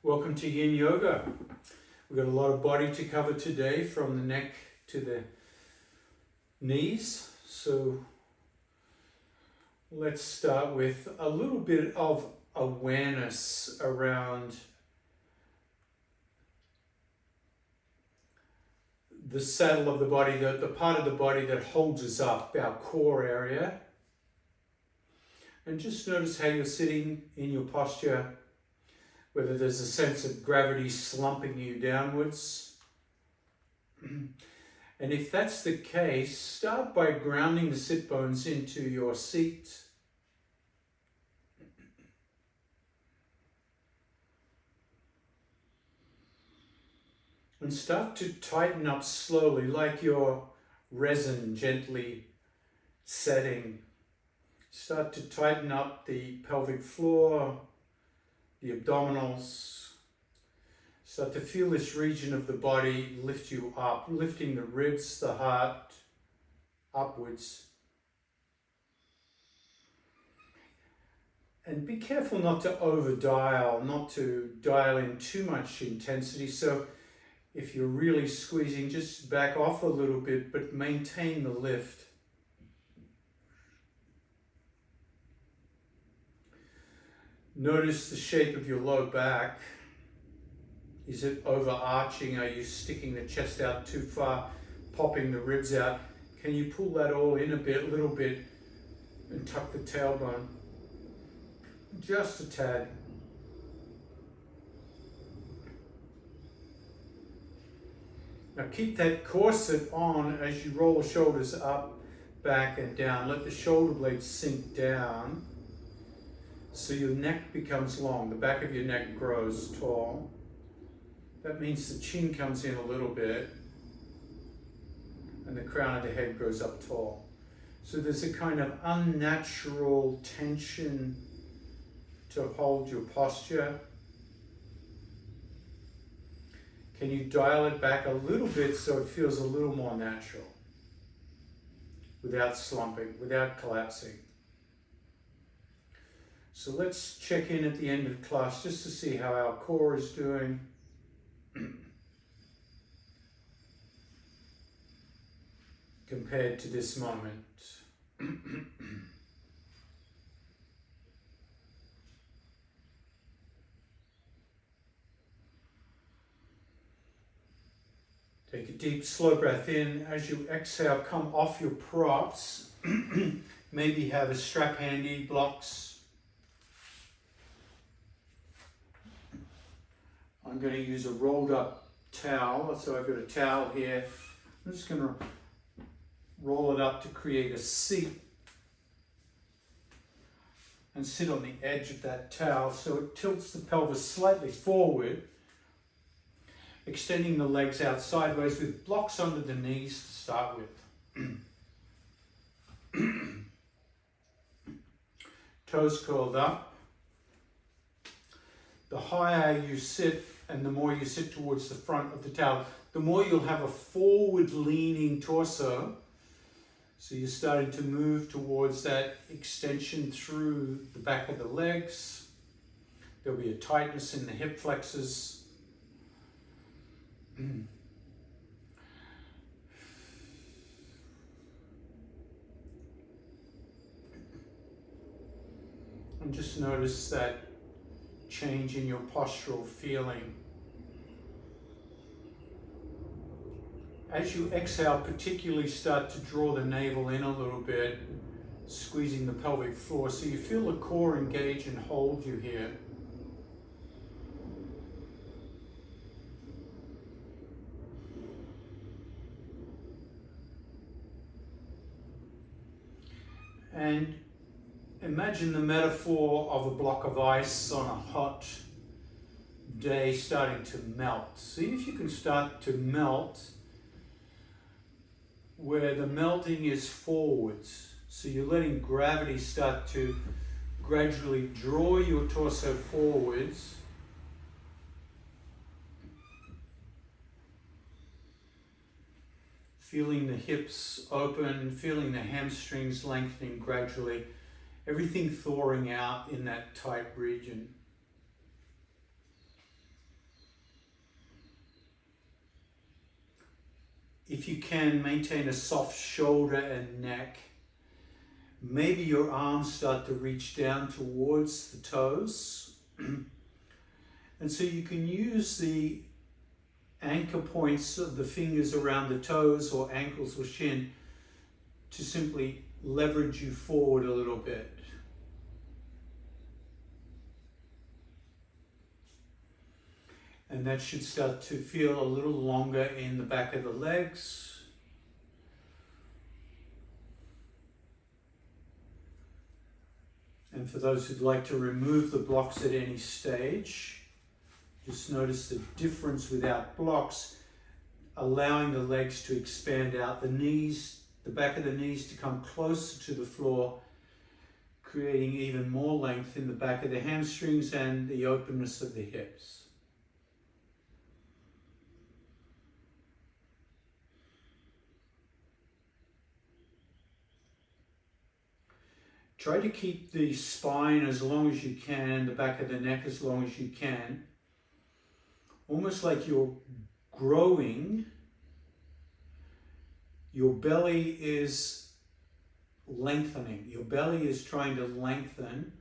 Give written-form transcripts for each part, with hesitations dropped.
Welcome to Yin Yoga. We've got a lot of body to cover today, from the neck to the knees. So let's start with a little bit of awareness around the saddle of the body, the part of the body that holds us up, our core area. And just notice how you're sitting in your posture, whether there's a sense of gravity slumping you downwards. And if that's the case, start by grounding the sit bones into your seat. And start to tighten up slowly, like your resin gently setting. Start to tighten up the pelvic floor, the abdominals. Start to feel this region of the body lift you up, lifting the ribs, the heart upwards. And be careful not to over-dial, not to dial in too much intensity. So if you're really squeezing, just back off a little bit, but maintain the lift. Notice the shape of your low back. Is it overarching? Are you sticking the chest out too far, popping the ribs out? Can you pull that all in a little bit, and tuck the tailbone? Just a tad. Now keep that corset on as you roll the shoulders up, back and down. Let the shoulder blades sink down so your neck becomes long. The back of your neck grows tall. That means the chin comes in a little bit and the crown of the head grows up tall. So there's a kind of unnatural tension to hold your posture. Can you dial it back a little bit so it feels a little more natural, without slumping, without collapsing? So let's check in at the end of class just to see how our core is doing. Compared to this moment. Take a deep, slow breath in. As you exhale, come off your props. Maybe have a strap handy, blocks. I'm going to use a rolled up towel. So I've got a towel here. I'm just going to roll it up to create a seat and sit on the edge of that towel so it tilts the pelvis slightly forward, extending the legs out sideways with blocks under the knees to start with. Toes curled up. The higher you sit and the more you sit towards the front of the towel, the more you'll have a forward leaning torso. So you're starting to move towards that extension through the back of the legs. There'll be a tightness in the hip flexors. And just notice that change in your postural feeling. As you exhale, particularly start to draw the navel in a little bit, squeezing the pelvic floor so you feel the core engage and hold you here. And imagine the metaphor of a block of ice on a hot day starting to melt. See if you can start to melt where the melting is forwards. So you're letting gravity start to gradually draw your torso forwards. Feeling the hips open, feeling the hamstrings lengthening gradually. Everything thawing out in that tight region. if you can, maintain a soft shoulder and neck. Maybe your arms start to reach down towards the toes. And so you can use the anchor points of the fingers around the toes or ankles or shin to simply leverage you forward a little bit. And that should start to feel a little longer in the back of the legs. And for those who'd like to remove the blocks at any stage, just notice the difference without blocks, allowing the legs to expand out, the knees, the back of the knees to come closer to the floor, creating even more length in the back of the hamstrings and the openness of the hips. Try to keep the spine as long as you can, the back of the neck as long as you can. Almost like you're growing. Your belly is lengthening. Your belly is trying to lengthen,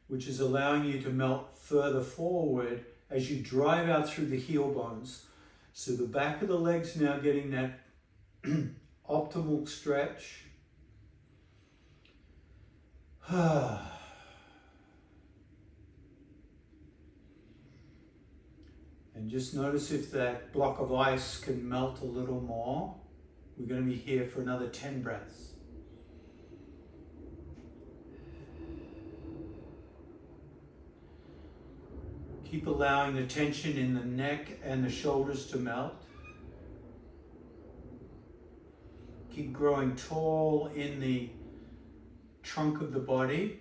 which is allowing you to melt further forward as you drive out through the heel bones. So the back of the legs now getting that optimal stretch. And just notice if that block of ice can melt a little more. We're going to be here for another 10 breaths. Keep allowing the tension in the neck and the shoulders to melt. Keep growing tall in the trunk of the body.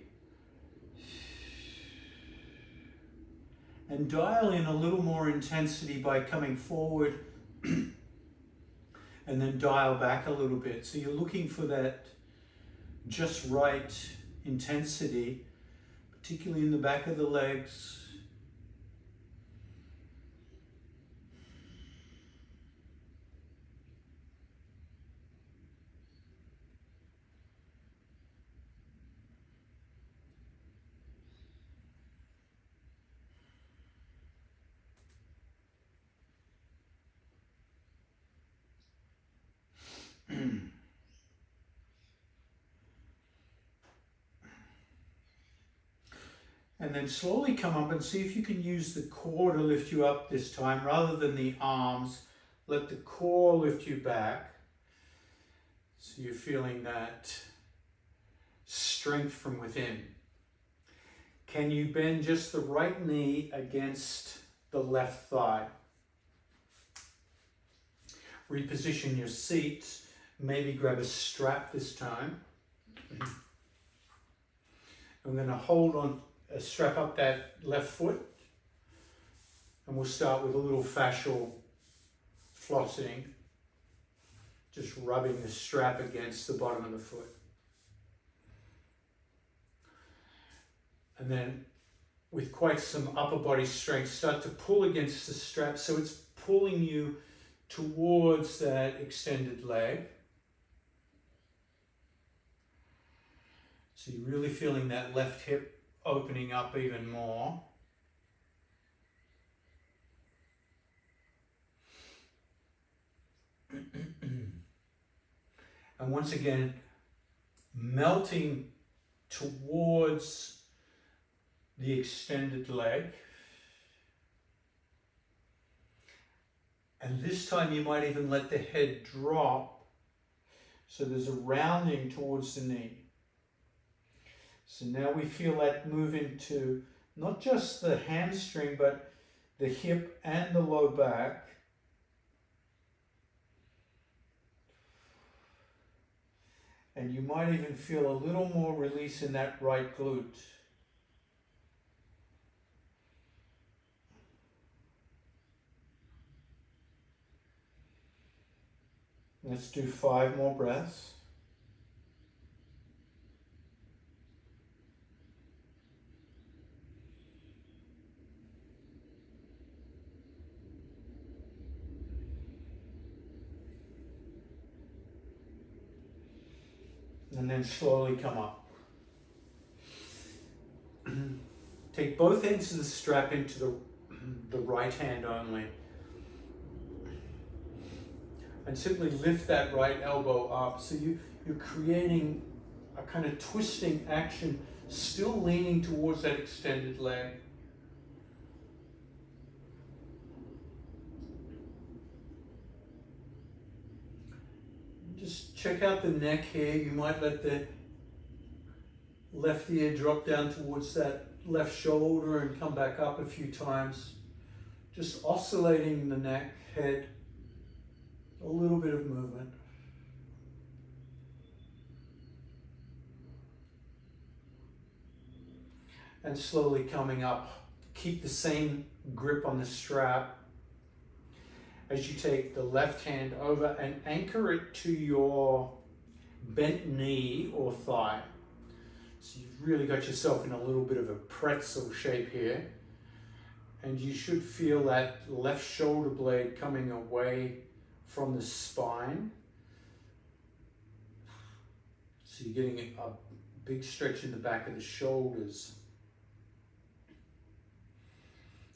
And dial in a little more intensity by coming forward and then dial back a little bit. So you're looking for that just right intensity, particularly in the back of the legs. And then slowly come up and see if you can use the core to lift you up this time rather than the arms. Let the core lift you back. So you're feeling that strength from within. Can you bend just the right knee against the left thigh? Reposition your seat. Maybe grab a strap this time. I'm going to hold on, strap up that left foot, and we'll start with a little fascial flossing, just rubbing the strap against the bottom of the foot. And then with quite some upper body strength, start to pull against the strap so it's pulling you towards that extended leg. So you're really feeling that left hip opening up even more. And once again, melting towards the extended leg. And this time you might even let the head drop, so there's a rounding towards the knee. So now we feel that move into not just the hamstring, but the hip and the low back. And you might even feel a little more release in that right glute. Let's do 5 more breaths. and then slowly come up. Take both ends of the strap into the right hand only. And simply lift that right elbow up. So you're creating a kind of twisting action, still leaning towards that extended leg. Just check out the neck here. You might let the left ear drop down towards that left shoulder and come back up a few times. Just oscillating the neck, head, a little bit of movement. And slowly coming up. Keep the same grip on the strap as you take the left hand over and anchor it to your bent knee or thigh. So you've really got yourself in a little bit of a pretzel shape here. And you should feel that left shoulder blade coming away from the spine. So you're getting a big stretch in the back of the shoulders.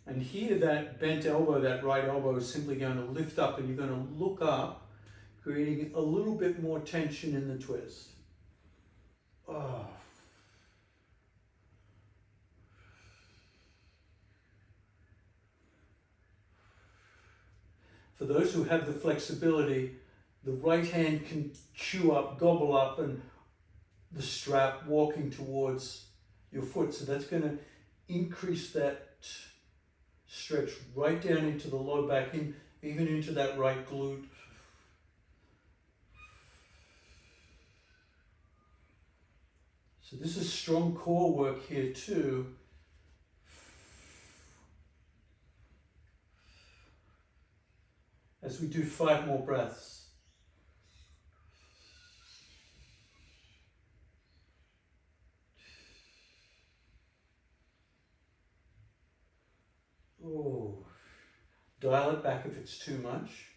And here that bent elbow, that right elbow is simply going to lift up and you're going to look up, creating a little bit more tension in the twist. Oh. For those who have the flexibility, the right hand can chew up, gobble up, and the strap walking towards your foot. So that's going to increase that stretch right down into the low back, even into that right glute. So this is strong core work here too. As we do 5 more breaths. Oh, dial it back if it's too much.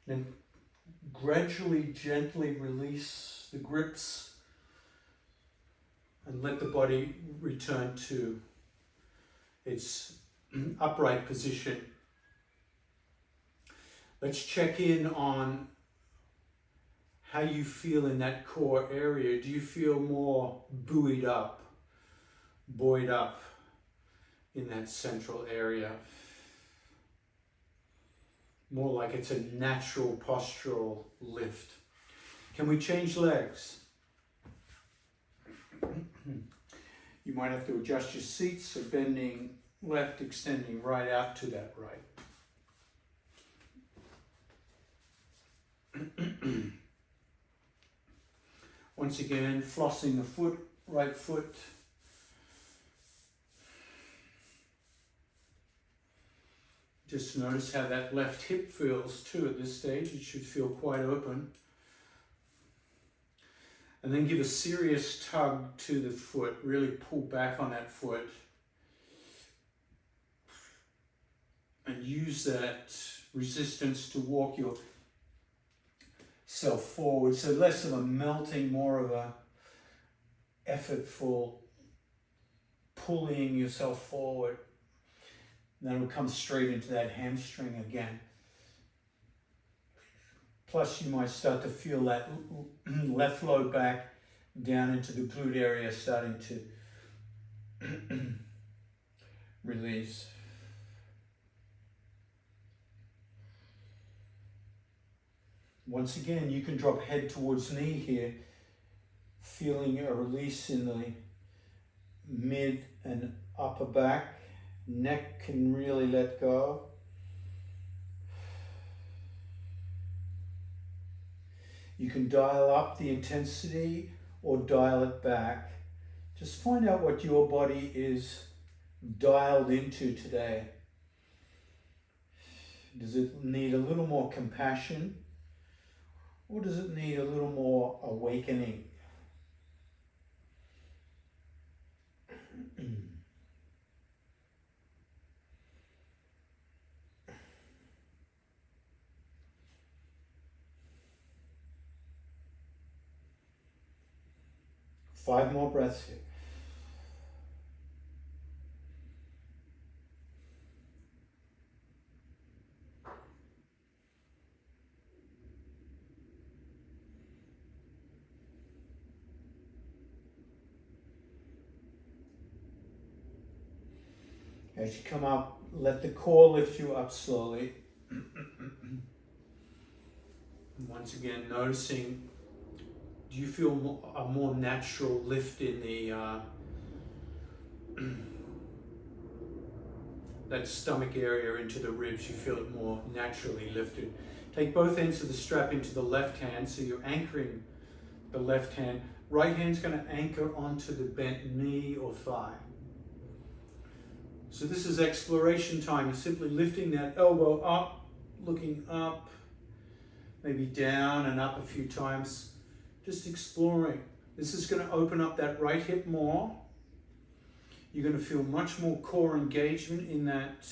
Then gradually, gently release the grips and let the body return to its upright position. Let's check in on how you feel in that core area. Do you feel more buoyed up, buoyed up in that central area? More like it's a natural postural lift. Can we change legs? You might have to adjust your seat, so bending left, extending right out to that right. Once again, flossing the foot, right foot. Just notice how that left hip feels too at this stage. It should feel quite open. And then give a serious tug to the foot. Really pull back on that foot. And use that resistance to walk yourself forward. So less of a melting, more of a effortful pulling yourself forward. And then we'll come straight into that hamstring again. Plus you might start to feel that left low back down into the glute area starting to release. Once again, you can drop head towards knee here, feeling a release in the mid and upper back. Neck can really let go. You can dial up the intensity or dial it back. Just find out what your body is dialed into today. Does it need a little more compassion? Or does it need a little more awakening? 5 more breaths here. As you come up, let the core lift you up slowly. Once again, noticing, do you feel a more natural lift in the that stomach area into the ribs? You feel it more naturally lifted. Take both ends of the strap into the left hand, so you're anchoring the left hand. Right hand's going to anchor onto the bent knee or thigh. So this is exploration time. You're simply lifting that elbow up, looking up, maybe down and up a few times. Just exploring. This is going to open up that right hip more. You're going to feel much more core engagement in that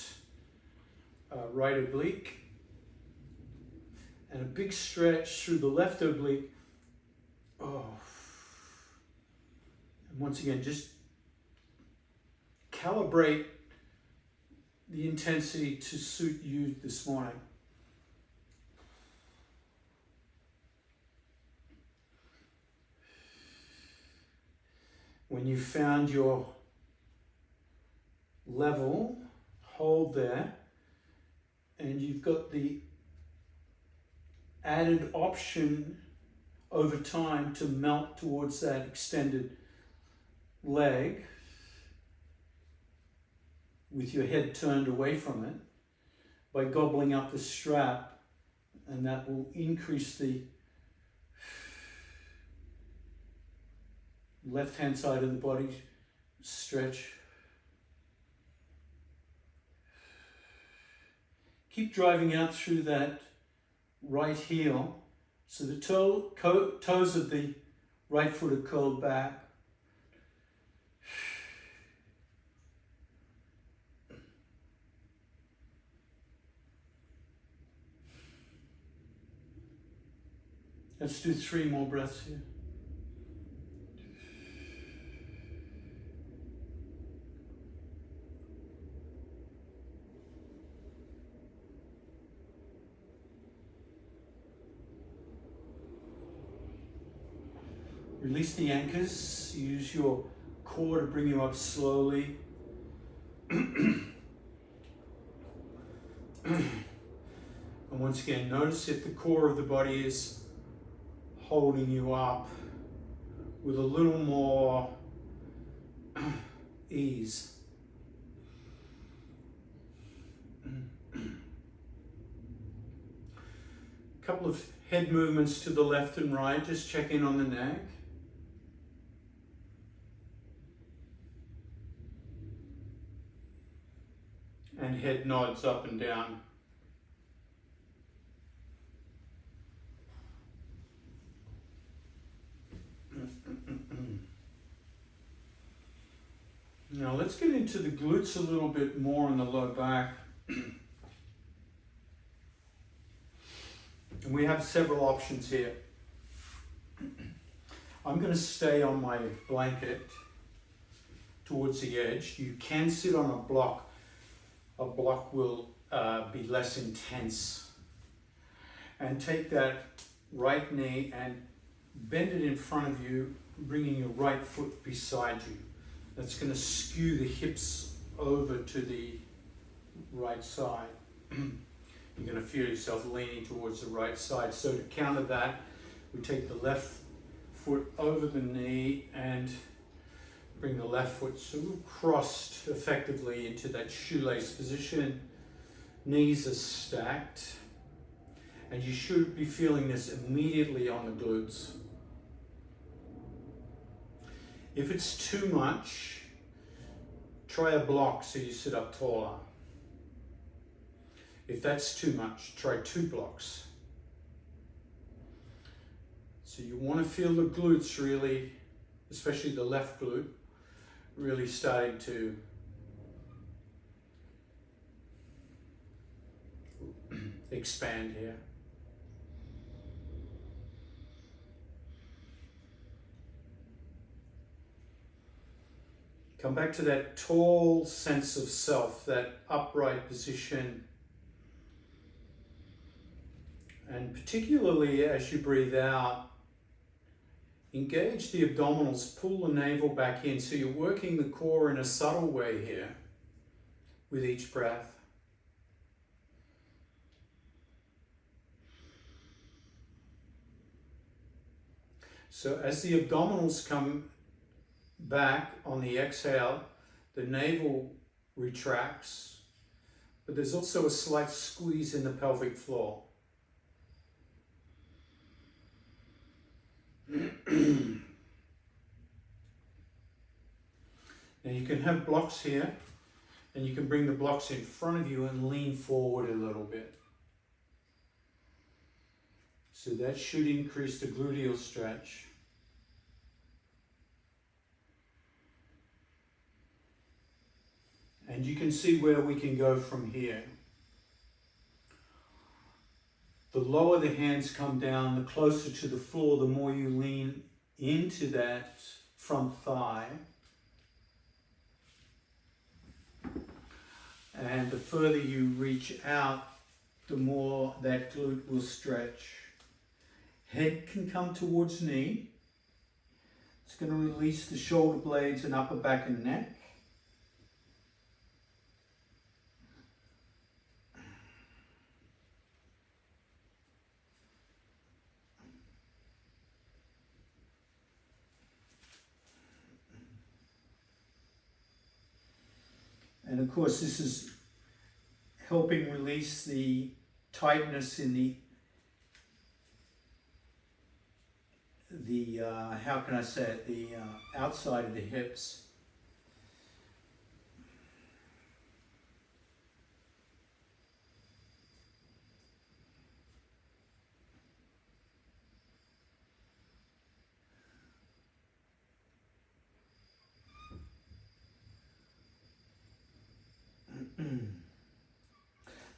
right oblique. And a big stretch through the left oblique. Oh. And once again, just calibrate the intensity to suit you this morning. When you found your level, hold there, and you've got the added option over time to melt towards that extended leg with your head turned away from it by gobbling up the strap, and that will increase the left hand side of the body stretch. Keep driving out through that right heel so the toes of the right foot are curled back. Let's do 3 more breaths here. Release the anchors. Use your core to bring you up slowly. And once again, notice if the core of the body is holding you up with a little more ease. A couple of head movements to the left and right, just check in on the neck. And head nods up and down. Now let's get into the glutes a little bit more in the low back. And we have several options here. I'm going to stay on my blanket towards the edge. You can sit on a block. A block will be less intense. And take that right knee and bend it in front of you, bringing your right foot beside you. That's going to skew the hips over to the right side. You're going to feel yourself leaning towards the right side. So to counter that, we take the left foot over the knee and bring the left foot sort of crossed effectively into that shoelace position. Knees are stacked. And you should be feeling this immediately on the glutes. If it's too much, try a block so you sit up taller. If that's too much, try 2 blocks. So you want to feel the glutes really, especially the left glute, really starting to expand here. Come back to that tall sense of self, that upright position. And particularly as you breathe out, engage the abdominals, pull the navel back in. So you're working the core in a subtle way here with each breath. So as the abdominals come back on the exhale, the navel retracts, but there's also a slight squeeze in the pelvic floor. Now you can have blocks here, and you can bring the blocks in front of you and lean forward a little bit. So that should increase the gluteal stretch. And you can see where we can go from here. The lower the hands come down, the closer to the floor, the more you lean into that front thigh. And the further you reach out, the more that glute will stretch. Head can come towards knee. It's going to release the shoulder blades and upper back and neck. And of course, this is helping release the tightness in the how can I say it, the outside of the hips.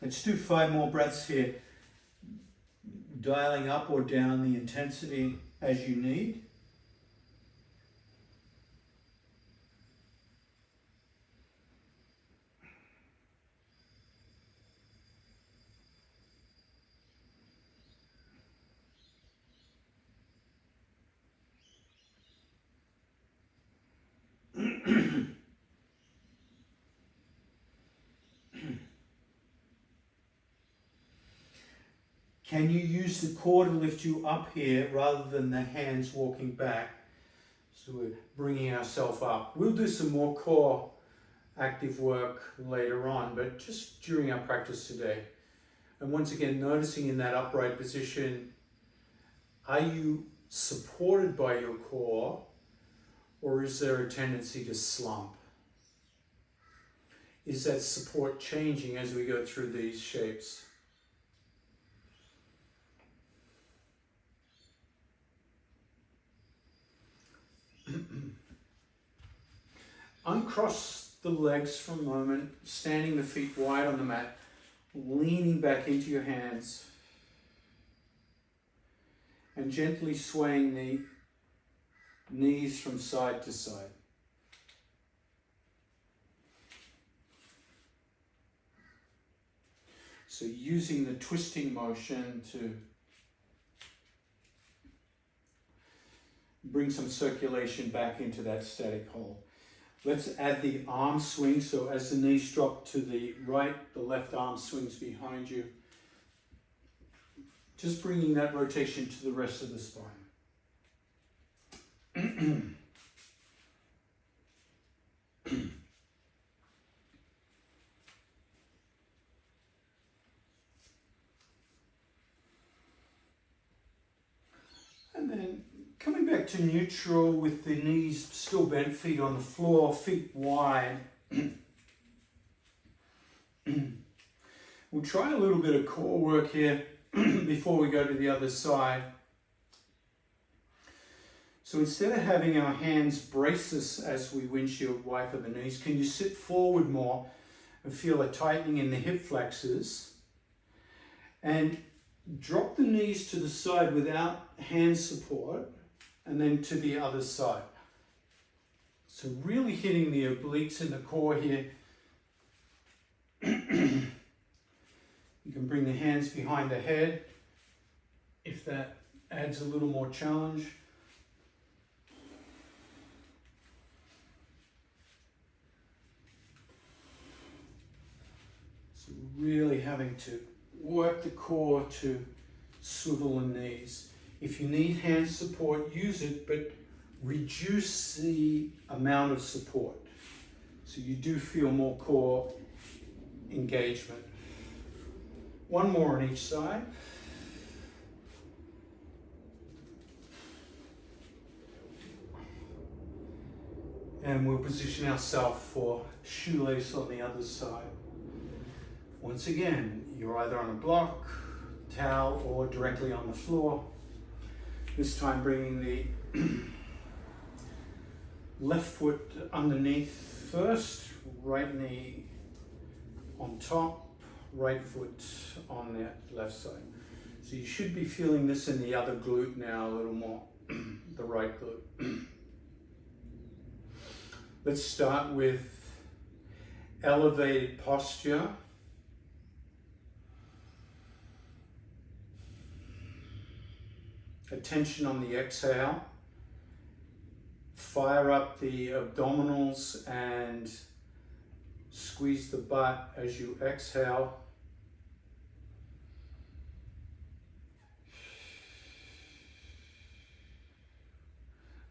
Let's do 5 more breaths here, dialing up or down the intensity as you need. Can you use the core to lift you up here rather than the hands walking back? So we're bringing ourselves up. We'll do some more core active work later on, but just during our practice today. And once again, noticing in that upright position, are you supported by your core, or is there a tendency to slump? Is that support changing as we go through these shapes? Uncross the legs for a moment, standing the feet wide on the mat, leaning back into your hands, and gently swaying the knees from side to side. So using the twisting motion to bring some circulation back into that static hole. Let's add the arm swing. So as the knees drop to the right, the left arm swings behind you. Just bringing that rotation to the rest of the spine. And then coming back to neutral with the knees still bent, feet on the floor, feet wide. We'll try a little bit of core work here before we go to the other side. So instead of having our hands brace us as we windshield wiper the knees, can you sit forward more and feel a tightening in the hip flexors? And drop the knees to the side without hand support, and then to the other side. So really hitting the obliques in the core here. You can bring the hands behind the head if that adds a little more challenge. So really having to work the core to swivel the knees. If you need hand support, use it, but reduce the amount of support so you do feel more core engagement. One more on each side. And we'll position ourselves for shoelace on the other side. Once again, you're either on a block, towel, or directly on the floor. This time bringing the left foot underneath first, right knee on top, right foot on that left side. So you should be feeling this in the other glute now a little more, the right glute. Let's start with elevated posture. Attention on the exhale. Fire up the abdominals and squeeze the butt as you exhale.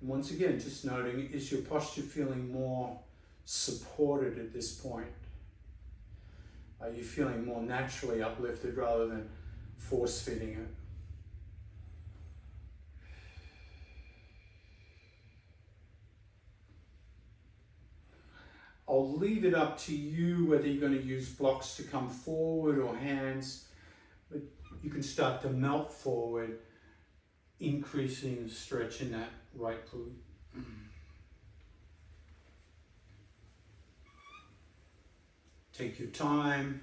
And once again, just noting, is your posture feeling more supported at this point? Are you feeling more naturally uplifted rather than force-fitting it? I'll leave it up to you whether you're going to use blocks to come forward or hands, but you can start to melt forward, increasing the stretch in that right glute. Take your time.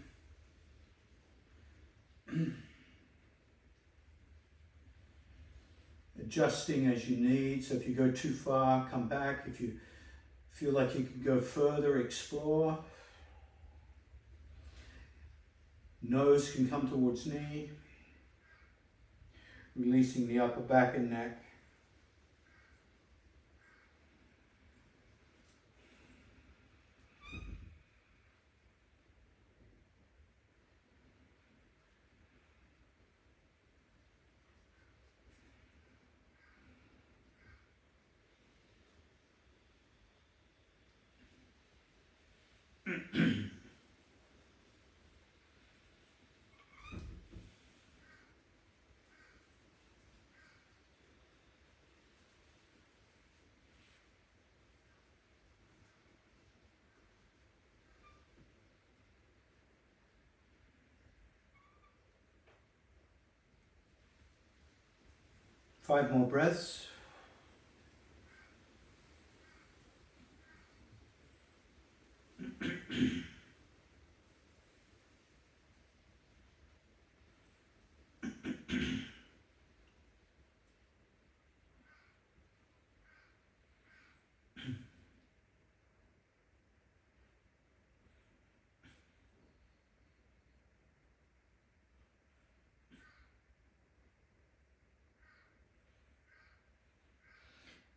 Adjusting as you need, so if you go too far, come back. If you feel like you can go further, explore. Nose can come towards knee. Releasing the upper back and neck. Five more breaths.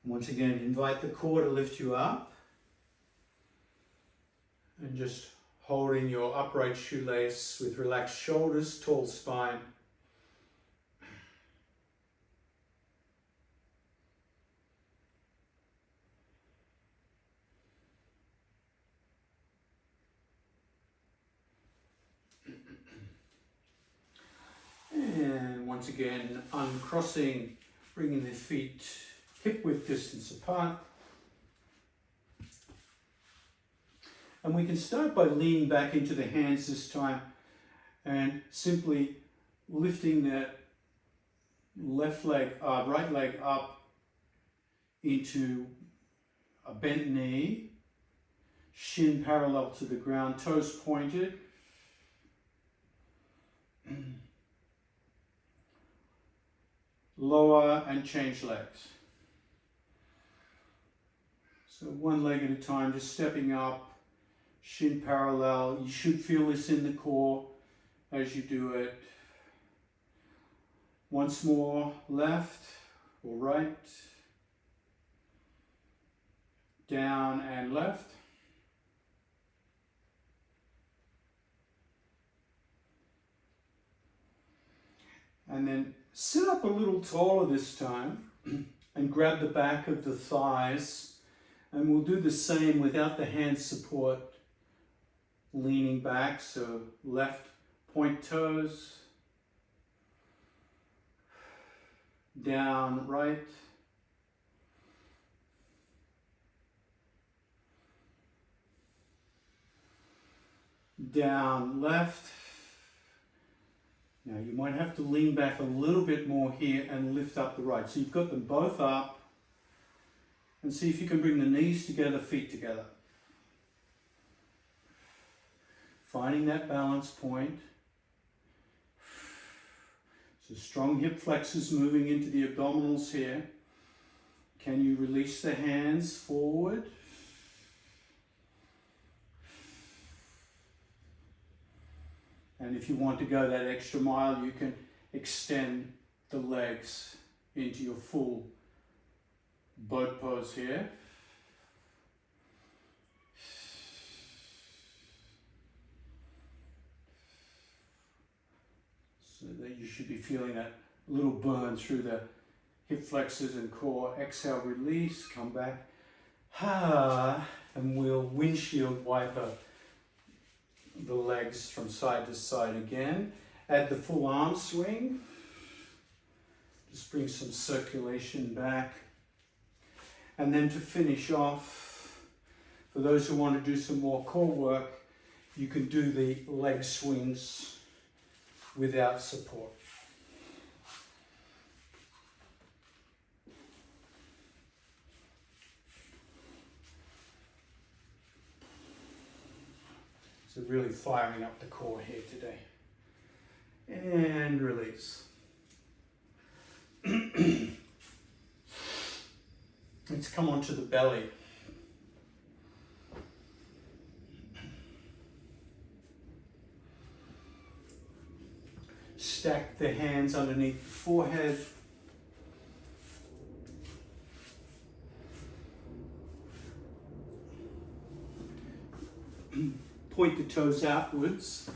Once again, invite the core to lift you up. And just holding your upright shoelace with relaxed shoulders, tall spine. And once again, uncrossing, bringing the feet hip width distance apart. And we can start by leaning back into the hands this time and simply lifting that left leg up, right leg up into a bent knee, shin parallel to the ground, toes pointed. Lower and change legs. So one leg at a time, just stepping up, shin parallel. You should feel this in the core as you do it. Once more, left or right, down and left. And then sit up a little taller this time and grab the back of the thighs. And we'll do the same without the hand support, leaning back. So left point toes, down right, down left. Now you might have to lean back a little bit more here and lift up the right. So you've got them both up, and see if you can bring the knees together, feet together. Finding that balance point. So strong hip flexors moving into the abdominals here. Can you release the hands forward? And if you want to go that extra mile, you can extend the legs into your full boat pose here. So that you should be feeling that little burn through the hip flexors and core. Exhale, release, come back. And we'll windshield wiper the legs from side to side again. Add the full arm swing. Just bring some circulation back. And then to finish off, for those who want to do some more core work, you can do the leg swings without support. So really firing up the core here today. And release. Let's come onto the belly. Stack the hands underneath the forehead. Point the toes outwards.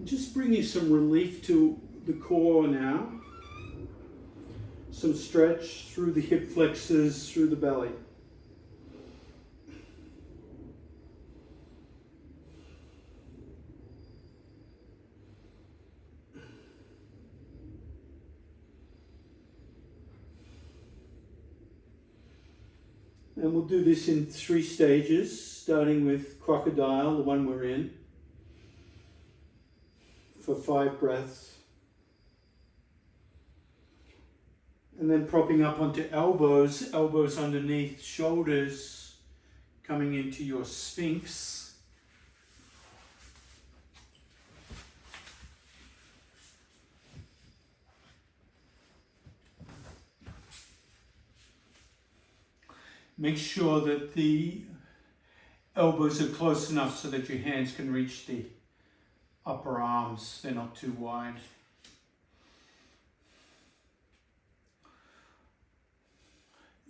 Just bring you some relief to the core now. Some stretch through the hip flexors, through the belly. And we'll do this in 3 stages, starting with crocodile, the one we're in, for 5 breaths. And then propping up onto elbows, elbows underneath, shoulders coming into your sphinx. Make sure that the elbows are close enough so that your hands can reach the upper arms. They're not too wide.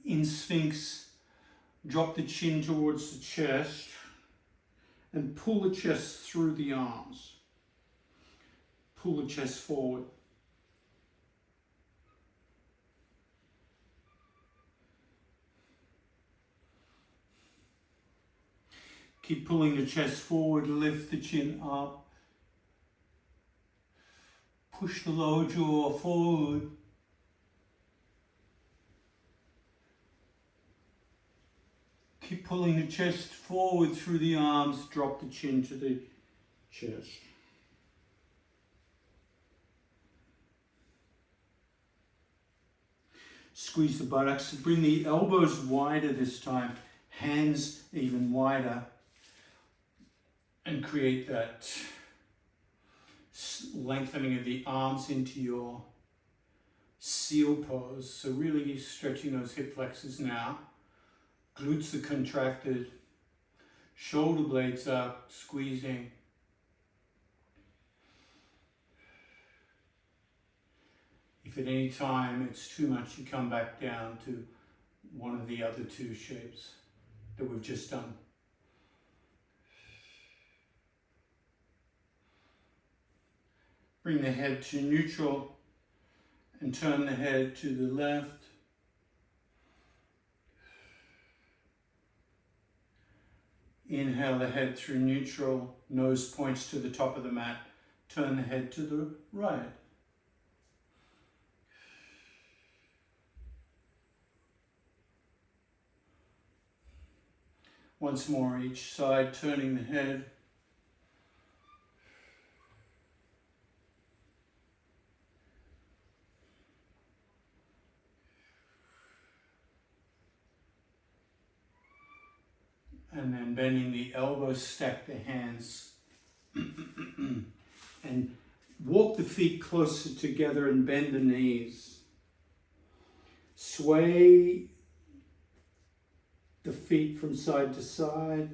In Sphinx, drop the chin towards the chest and pull the chest through the arms. Pull the chest forward. Keep pulling the chest forward, lift the chin up. Push the lower jaw forward. Keep pulling the chest forward through the arms, drop the chin to the chest. Squeeze the buttocks, bring the elbows wider this time, hands even wider, and create that lengthening of the arms into your seal pose. So really stretching those hip flexors now. Glutes are contracted. Shoulder blades up, squeezing. If at any time it's too much, you come back down to one of the other two shapes that we've just done. Bring the head to neutral and turn the head to the left. Inhale the head through neutral, nose points to the top of the mat. Turn the head to the right. Once more each side, turning the head. And then bending the elbows, stack the hands. And walk the feet closer together and bend the knees. Sway the feet from side to side.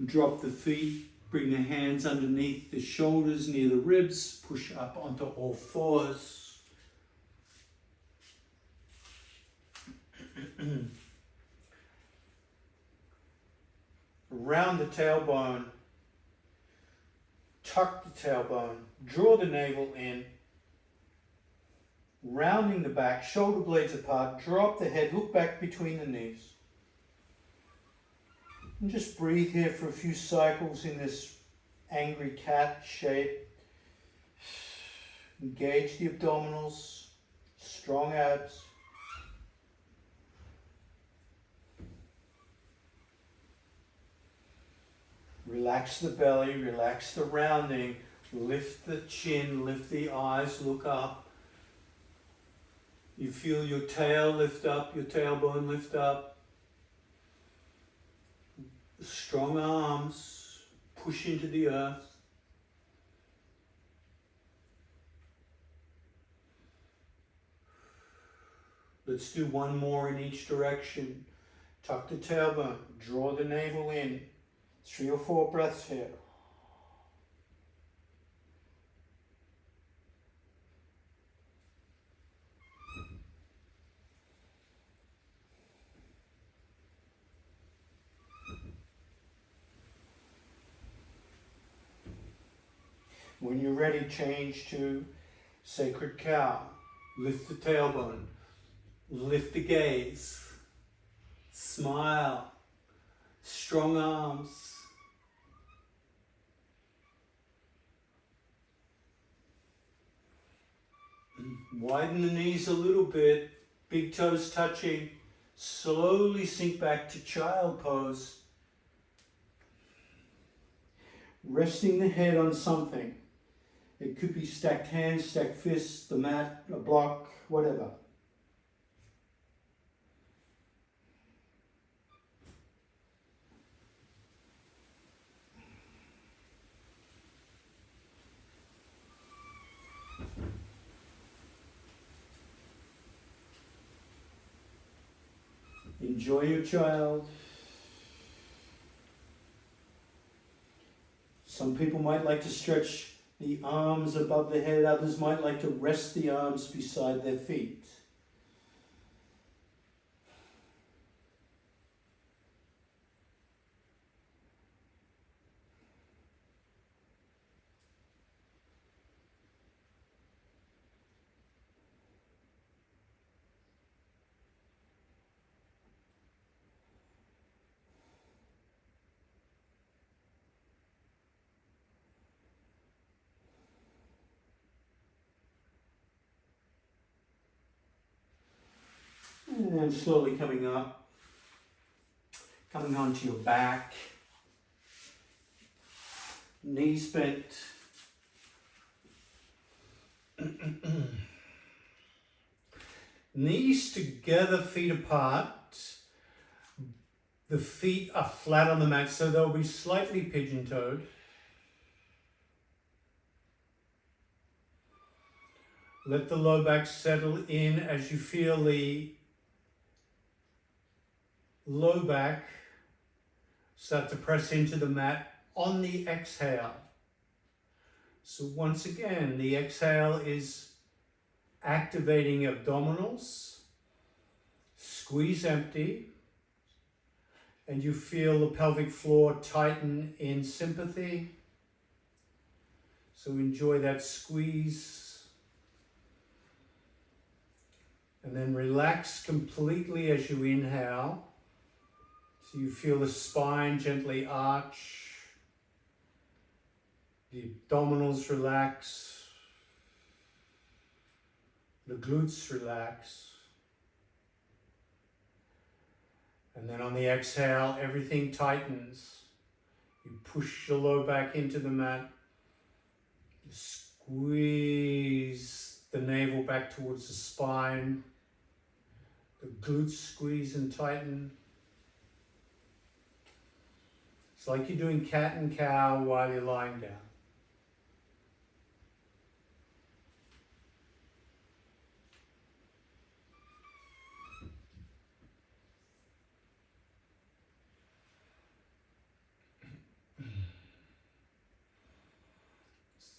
Drop the feet, bring the hands underneath the shoulders near the ribs, push up onto all fours. Round the tailbone, tuck the tailbone, draw the navel in, rounding the back, shoulder blades apart, drop the head, look back between the knees. And just breathe here for a few cycles in this angry cat shape. Engage the abdominals, strong abs. Relax the belly, relax the rounding, lift the chin, lift the eyes, look up. You feel your tail lift up, your tailbone lift up. Strong arms, push into the earth. Let's do one more in each direction. Tuck the tailbone, draw the navel in. 3 or 4 breaths here. When you're ready, change to Sacred Cow. Lift the tailbone. Lift the gaze. Smile. Strong arms. Widen the knees a little bit. Big toes touching. Slowly sink back to child pose. Resting the head on something. It could be stacked hands, stacked fists, the mat, a block, whatever. Enjoy your child. Some people might like to stretch the arms above the head. Others might like to rest the arms beside their feet. And slowly coming up, coming onto your back, knees bent. Knees together, feet apart. The feet are flat on the mat, so they'll be slightly pigeon-toed. Let the low back settle in as you feel the low back start to press into the mat on the exhale. So once again, the exhale is activating abdominals, squeeze empty, and you feel the pelvic floor tighten in sympathy. So enjoy that squeeze. And then relax completely as you inhale. So you feel the spine gently arch, the abdominals relax, the glutes relax. And then on the exhale, everything tightens. You push your low back into the mat. You squeeze the navel back towards the spine. The glutes squeeze and tighten. It's like you're doing cat and cow while you're lying down.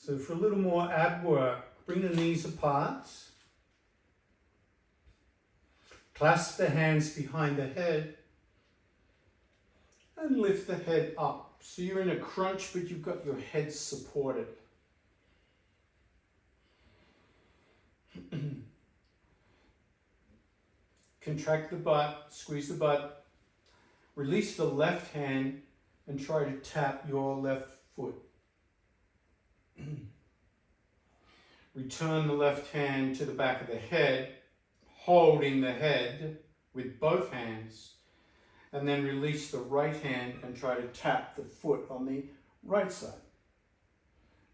So for a little more ab work, bring the knees apart. Clasp the hands behind the head and lift the head up. So you're in a crunch, but you've got your head supported. Contract the butt, squeeze the butt, release the left hand and try to tap your left foot. Return the left hand to the back of the head, holding the head with both hands, and then release the right hand and try to tap the foot on the right side.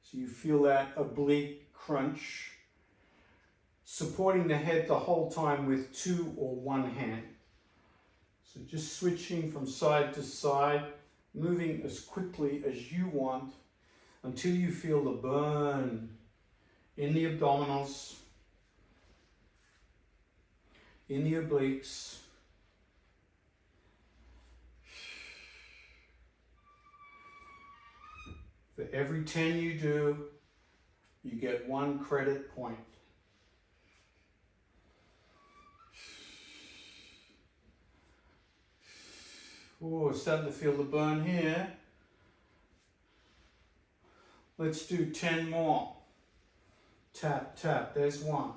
So you feel that oblique crunch, supporting the head the whole time with two or one hand. So just switching from side to side, moving as quickly as you want until you feel the burn in the abdominals, in the obliques. For every 10 you do, you get 1 credit point. Oh, starting to feel the burn here. Let's do 10 more. Tap, tap, there's 1.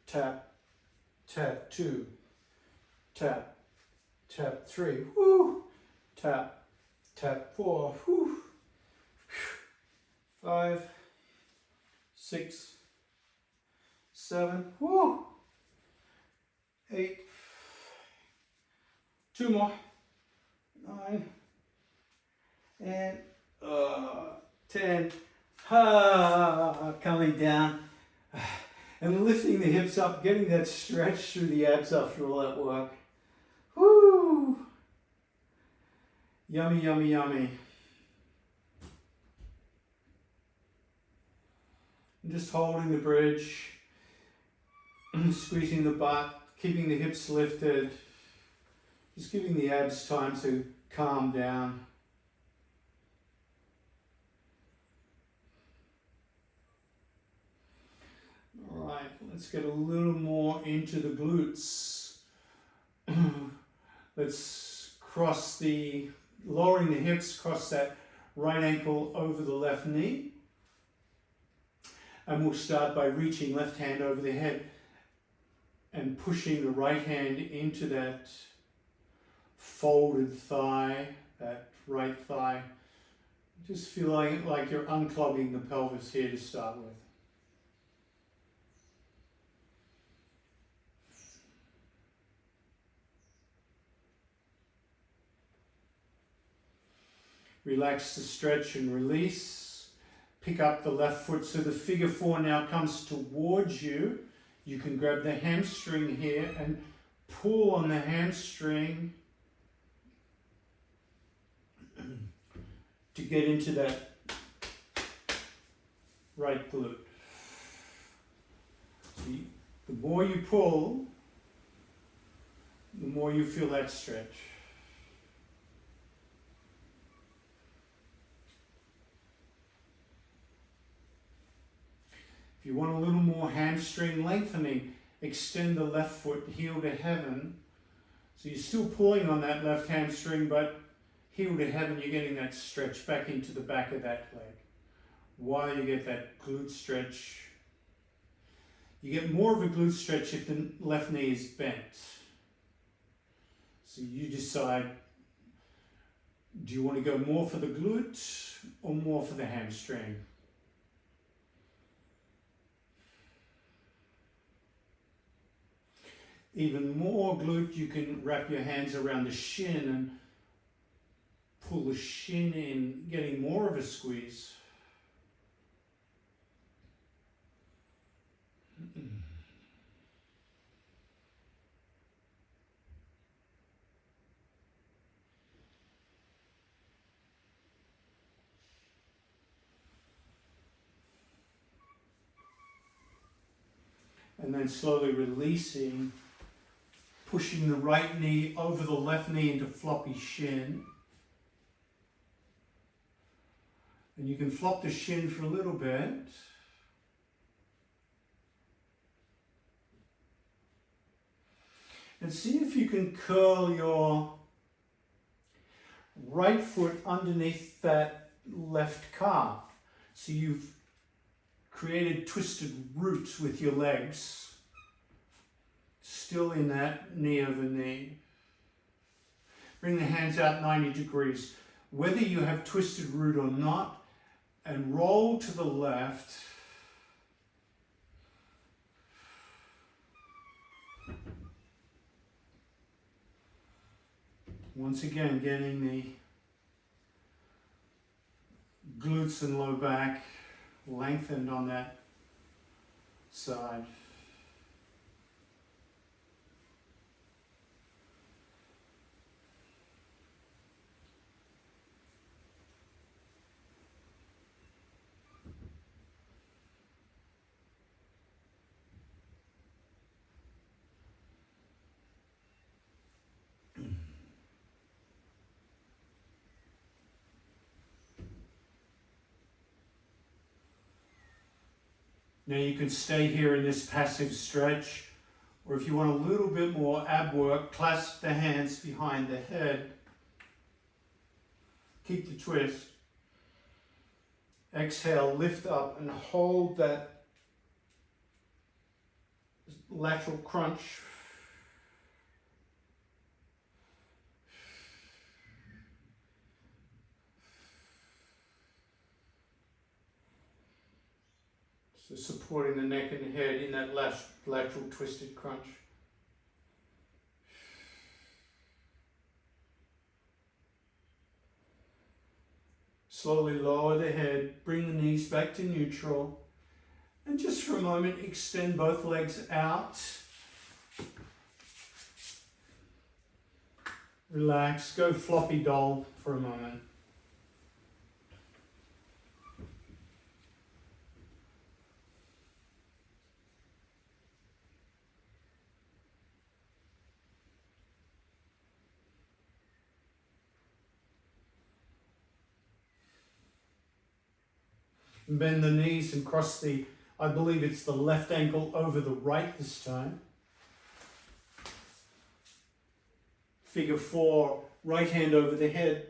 Tap, tap, 2. Tap, tap, 3. Woo! Tap, tap, 4. Woo! 5, 6, 7. Woo! 8. 2 more. 9. And 10. Coming down and lifting the hips up, getting that stretch through the abs after all that work. Woo! Yummy, yummy, yummy. And just holding the bridge, squeezing the butt, keeping the hips lifted, just giving the abs time to calm down. Alright, let's get a little more into the glutes. Let's cross lowering the hips, cross that right ankle over the left knee. And we'll start by reaching left hand over the head and pushing the right hand into that folded thigh, that right thigh. Just feel like you're unclogging the pelvis here to start with. Relax the stretch and release. Pick up the left foot so the figure four now comes towards you. You can grab the hamstring here and pull on the hamstring to get into that right glute. See, the more you pull, the more you feel that stretch. If you want a little more hamstring lengthening, extend the left foot heel to heaven. So you're still pulling on that left hamstring, but heel to heaven, you're getting that stretch back into the back of that leg. While you get that glute stretch, you get more of a glute stretch if the left knee is bent. So you decide, do you want to go more for the glute or more for the hamstring? Even more glute, you can wrap your hands around the shin and pull the shin in, getting more of a squeeze. And then slowly releasing, pushing the right knee over the left knee into floppy shin. And you can flop the shin for a little bit. And see if you can curl your right foot underneath that left calf. So you've created twisted roots with your legs. Still in that knee over knee. Bring the hands out 90 degrees. Whether you have twisted root or not, and roll to the left. Once again, getting the glutes and low back lengthened on that side. Now you can stay here in this passive stretch, or if you want a little bit more ab work, clasp the hands behind the head. Keep the twist. Exhale, lift up and hold that lateral crunch. So supporting the neck and the head in that lateral twisted crunch. Slowly lower the head, bring the knees back to neutral, and just for a moment extend both legs out. Relax, go floppy doll for a moment. Bend the knees and cross the, I believe it's the left ankle over the right this time. Figure four, right hand over the head,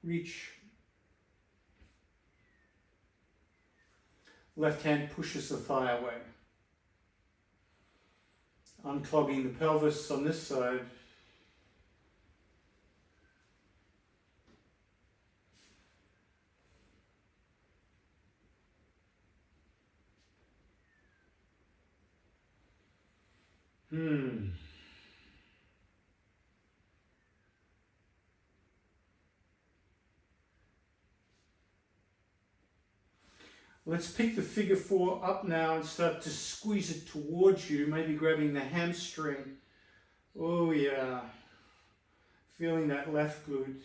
reach. Left hand pushes the thigh away. Unclogging the pelvis on this side. Let's pick the figure 4 up now and start to squeeze it towards you, maybe grabbing the hamstring. Oh yeah, feeling that left glute.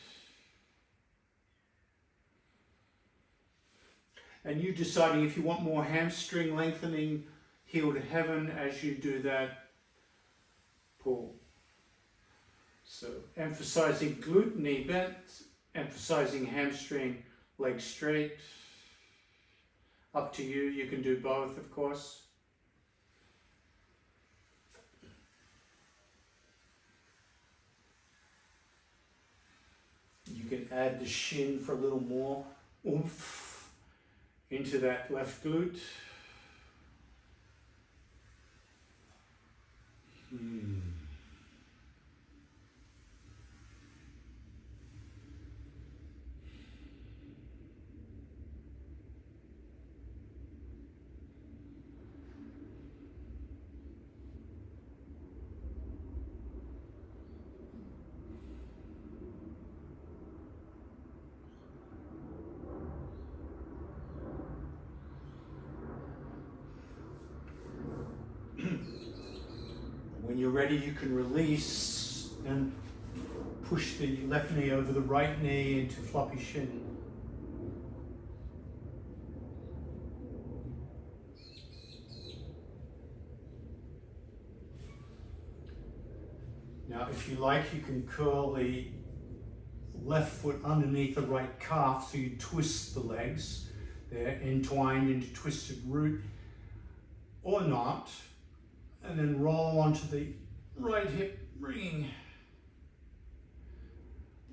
And you deciding if you want more hamstring lengthening, heel to heaven as you do that pull. So emphasizing glute, knee bent, emphasizing hamstring, leg straight. Up to you, you can do both, of course. You can add the shin for a little more oomph into that left glute. When you're ready, you can release and push the left knee over the right knee into floppy shin. Now, if you like, you can curl the left foot underneath the right calf so you twist the legs. They're entwined into twisted root, or not. And then roll onto the right hip, bringing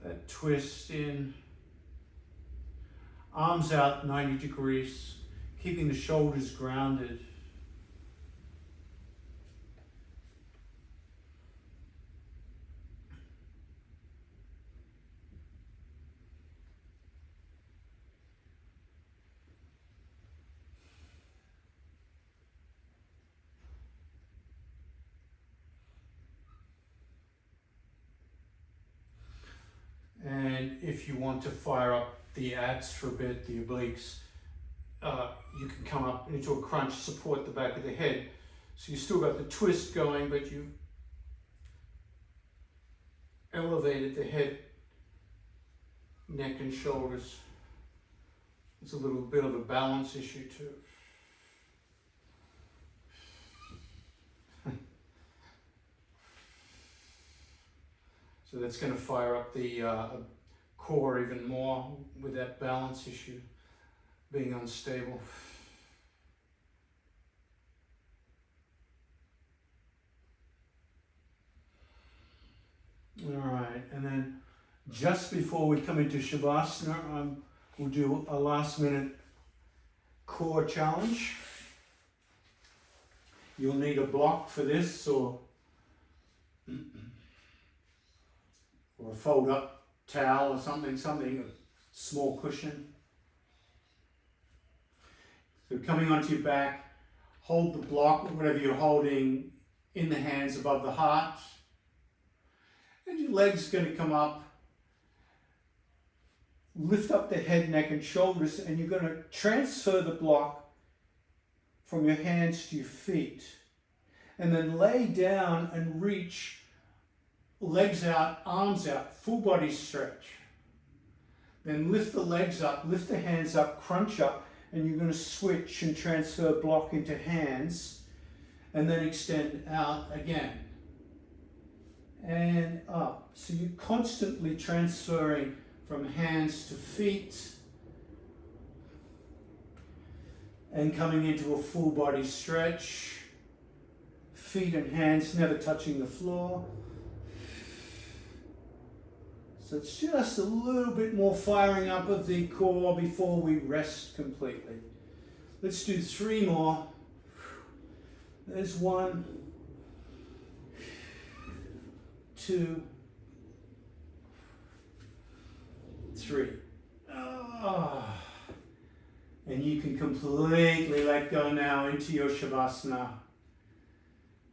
that twist in. Arms out 90 degrees, keeping the shoulders grounded. And if you want to fire up the abs for a bit, the obliques, you can come up into a crunch, support the back of the head. So you still got the twist going, but you elevated the head, neck and shoulders. It's a little bit of a balance issue too. So that's going to fire up the core even more with that balance issue being unstable. All right, and then just before we come into Shavasana, we'll do a last minute core challenge. You'll need a block for this, or a fold up towel or something, a small cushion. So coming onto your back, hold the block, whatever you're holding, in the hands above the heart. And your leg's going to come up. Lift up the head, neck and shoulders, and you're going to transfer the block from your hands to your feet. And then lay down and reach, legs out, arms out, full body stretch. Then lift the legs up, lift the hands up, crunch up, and you're going to switch and transfer block into hands, and then extend out again. And up. So you're constantly transferring from hands to feet, and coming into a full body stretch. Feet and hands never touching the floor. So it's just a little bit more firing up of the core before we rest completely. Let's do 3 more. There's 1, 2, 3. And you can completely let go now into your Shavasana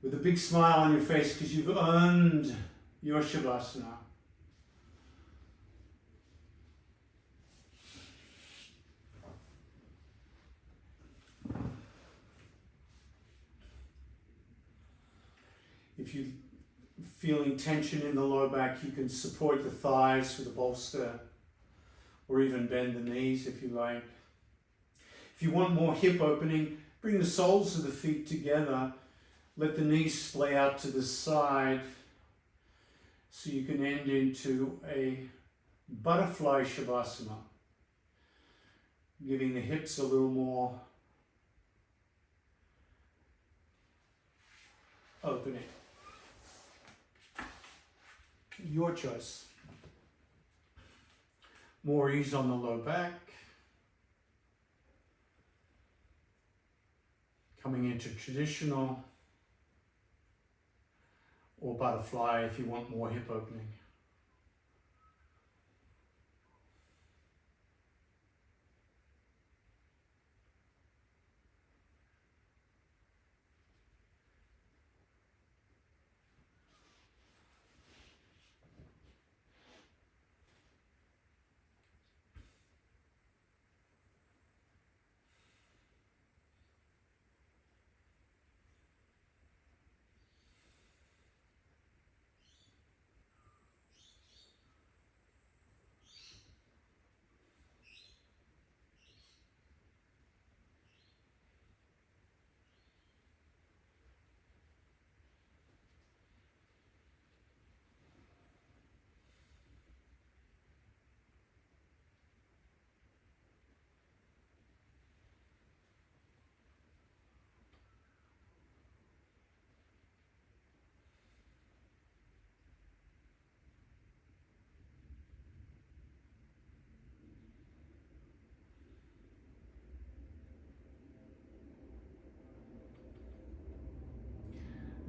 with a big smile on your face because you've earned your Shavasana. If you're feeling tension in the low back, you can support the thighs with a bolster, or even bend the knees if you like. If you want more hip opening, bring the soles of the feet together. Let the knees splay out to the side so you can end into a butterfly shavasana, giving the hips a little more opening. Your choice. More ease on the low back. Coming into traditional or butterfly if you want more hip opening.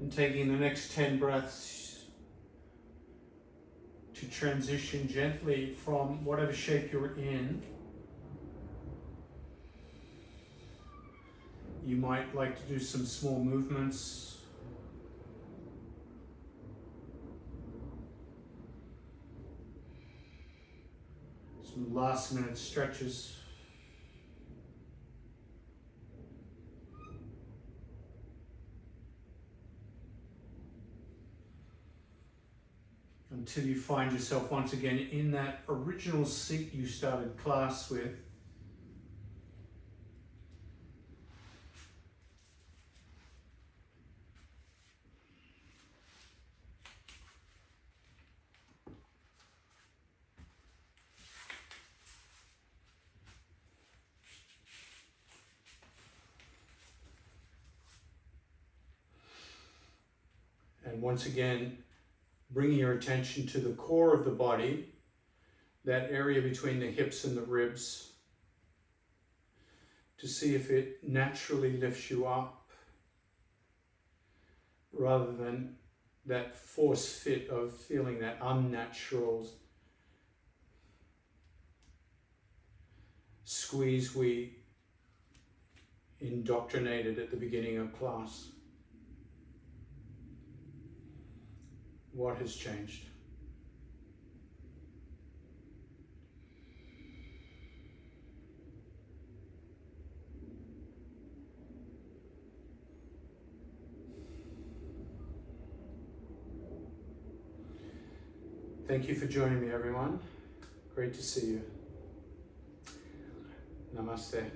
And taking the next 10 breaths to transition gently from whatever shape you're in. You might like to do some small movements. Some last minute stretches. Until you find yourself once again in that original seat you started class with. And once again, bringing your attention to the core of the body, that area between the hips and the ribs, to see if it naturally lifts you up rather than that force fit of feeling that unnatural squeeze we indoctrinated at the beginning of class. What has changed? Thank you for joining me, everyone. Great to see you. Namaste.